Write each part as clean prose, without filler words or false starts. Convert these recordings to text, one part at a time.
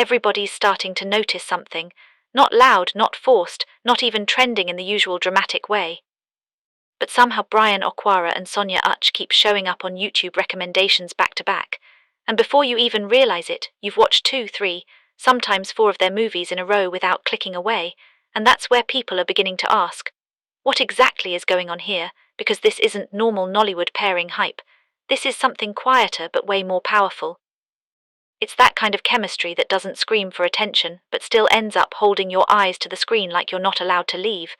Everybody's starting to notice something. Not loud, not forced, not even trending in the usual dramatic way. But somehow Bryan, Okwara and Sonia Uche keep showing up on YouTube recommendations back to back. And before you even realize it, you've watched 2, 3, sometimes 4 of their movies in a row without clicking away. And that's where people are beginning to ask, what exactly is going on here? Because this isn't normal Nollywood pairing hype. This is something quieter but way more powerful. It's that kind of chemistry that doesn't scream for attention, but still ends up holding your eyes to the screen like you're not allowed to leave.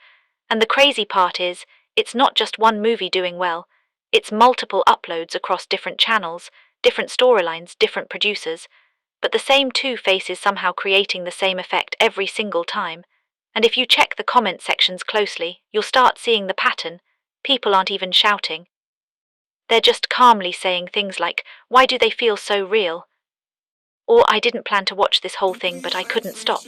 And the crazy part is, it's not just one movie doing well, it's multiple uploads across different channels, different storylines, different producers, but the same 2 faces somehow creating the same effect every single time. And if you check the comment sections closely, you'll start seeing the pattern. People aren't even shouting. They're just calmly saying things like, "Why do they feel so real?" Or, "I didn't plan to watch this whole thing, but I couldn't stop."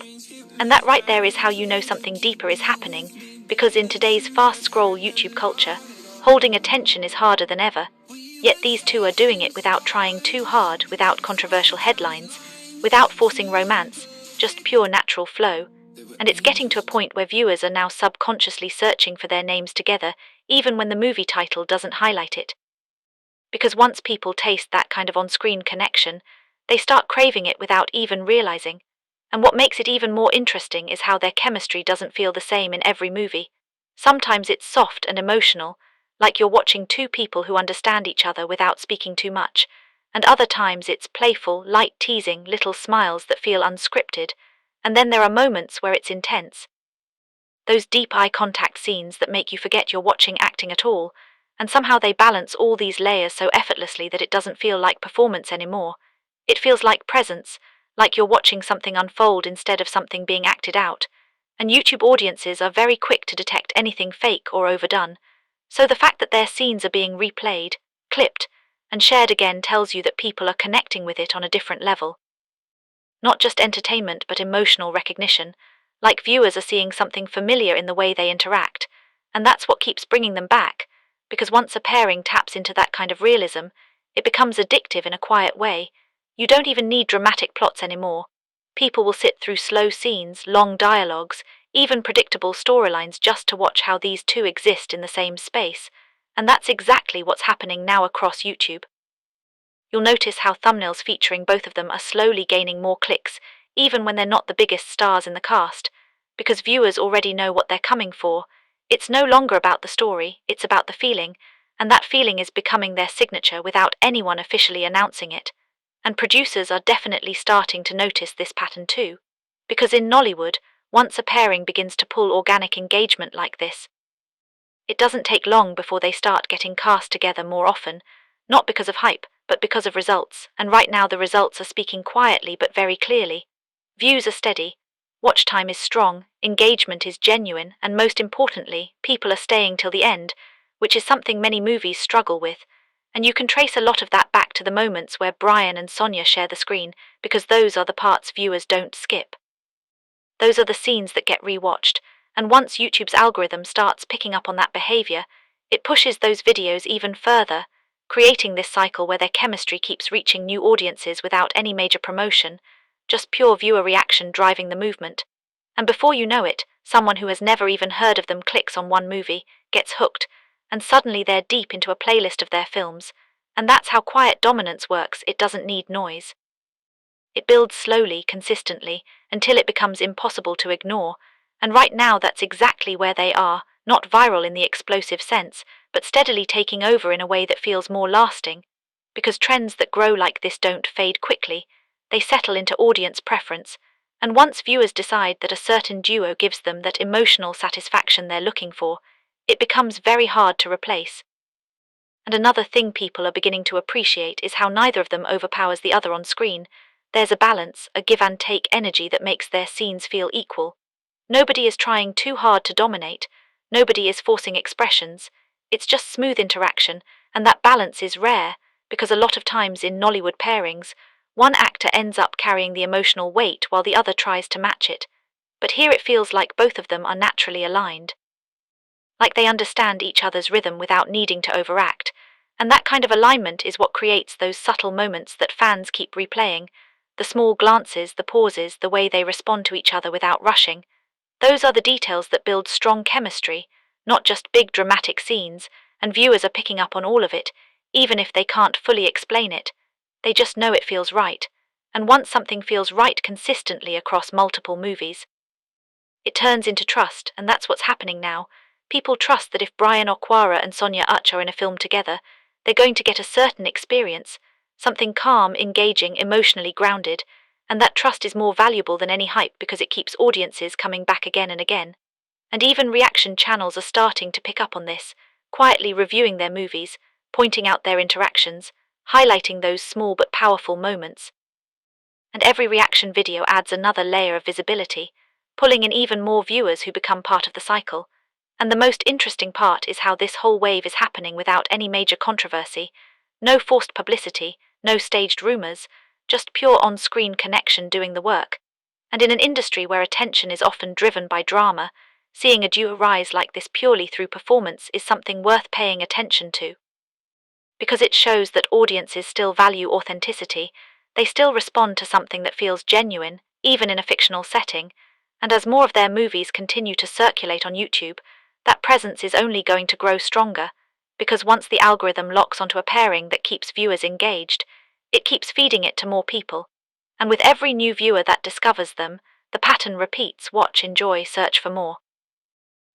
And that right there is how you know something deeper is happening, because in today's fast-scroll YouTube culture, holding attention is harder than ever. Yet these 2 are doing it without trying too hard, without controversial headlines, without forcing romance, just pure natural flow. And it's getting to a point where viewers are now subconsciously searching for their names together, even when the movie title doesn't highlight it. Because once people taste that kind of on-screen connection, they start craving it without even realizing. And what makes it even more interesting is how their chemistry doesn't feel the same in every movie. Sometimes it's soft and emotional, like you're watching 2 people who understand each other without speaking too much, and other times it's playful, light teasing, little smiles that feel unscripted, and then there are moments where it's intense. Those deep eye contact scenes that make you forget you're watching acting at all, and somehow they balance all these layers so effortlessly that it doesn't feel like performance anymore. It feels like presence, like you're watching something unfold instead of something being acted out. And YouTube audiences are very quick to detect anything fake or overdone. So the fact that their scenes are being replayed, clipped, and shared again tells you that people are connecting with it on a different level. Not just entertainment, but emotional recognition, like viewers are seeing something familiar in the way they interact. And that's what keeps bringing them back, because once a pairing taps into that kind of realism, it becomes addictive in a quiet way. You don't even need dramatic plots anymore. People will sit through slow scenes, long dialogues, even predictable storylines just to watch how these 2 exist in the same space. And that's exactly what's happening now across YouTube. You'll notice how thumbnails featuring both of them are slowly gaining more clicks, even when they're not the biggest stars in the cast, because viewers already know what they're coming for. It's no longer about the story, it's about the feeling, and that feeling is becoming their signature without anyone officially announcing it. And producers are definitely starting to notice this pattern too, because in Nollywood, once a pairing begins to pull organic engagement like this, it doesn't take long before they start getting cast together more often, not because of hype, but because of results, and right now the results are speaking quietly but very clearly. Views are steady, watch time is strong, engagement is genuine, and most importantly, people are staying till the end, which is something many movies struggle with. And you can trace a lot of that back to the moments where Bryan and Sonia share the screen, because those are the parts viewers don't skip. Those are the scenes that get rewatched, and once YouTube's algorithm starts picking up on that behavior, it pushes those videos even further, creating this cycle where their chemistry keeps reaching new audiences without any major promotion, just pure viewer reaction driving the movement. And before you know it, someone who has never even heard of them clicks on one movie, gets hooked, and suddenly they're deep into a playlist of their films. And that's how quiet dominance works. It doesn't need noise. It builds slowly, consistently, until it becomes impossible to ignore. And right now that's exactly where they are, not viral in the explosive sense, but steadily taking over in a way that feels more lasting. Because trends that grow like this don't fade quickly, they settle into audience preference. And once viewers decide that a certain duo gives them that emotional satisfaction they're looking for, it becomes very hard to replace. And another thing people are beginning to appreciate is how neither of them overpowers the other on screen. There's a balance, a give-and-take energy that makes their scenes feel equal. Nobody is trying too hard to dominate. Nobody is forcing expressions. It's just smooth interaction, and that balance is rare, because a lot of times in Nollywood pairings, one actor ends up carrying the emotional weight while the other tries to match it. But here it feels like both of them are naturally aligned. Like they understand each other's rhythm without needing to overact, and that kind of alignment is what creates those subtle moments that fans keep replaying, the The small glances, the pauses, the way they respond to each other without rushing. Those are the details that build strong chemistry, not just big dramatic scenes, and viewers are picking up on all of it, even if they can't fully explain it. They just know it feels right. And once something feels right consistently across multiple movies, it turns into trust, and that's what's happening now. People trust that if Bryan Okwara and Sonia Uche are in a film together, they're going to get a certain experience, something calm, engaging, emotionally grounded, and that trust is more valuable than any hype because it keeps audiences coming back again and again. And even reaction channels are starting to pick up on this, quietly reviewing their movies, pointing out their interactions, highlighting those small but powerful moments. And every reaction video adds another layer of visibility, pulling in even more viewers who become part of the cycle. And the most interesting part is how this whole wave is happening without any major controversy. No forced publicity, no staged rumors, just pure on-screen connection doing the work. And in an industry where attention is often driven by drama, seeing a duo rise like this purely through performance is something worth paying attention to. Because it shows that audiences still value authenticity, they still respond to something that feels genuine, even in a fictional setting, and as more of their movies continue to circulate on YouTube, that presence is only going to grow stronger, because once the algorithm locks onto a pairing that keeps viewers engaged, it keeps feeding it to more people, and with every new viewer that discovers them, the pattern repeats: watch, enjoy, search for more,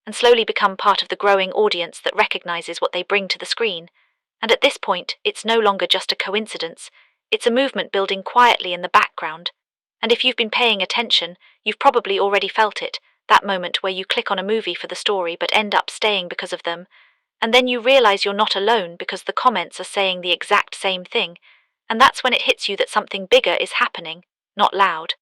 and slowly become part of the growing audience that recognizes what they bring to the screen. And at this point, it's no longer just a coincidence, it's a movement building quietly in the background. And if you've been paying attention, you've probably already felt it, that moment where you click on a movie for the story but end up staying because of them, and then you realize you're not alone because the comments are saying the exact same thing, and that's when it hits you that something bigger is happening, not loud,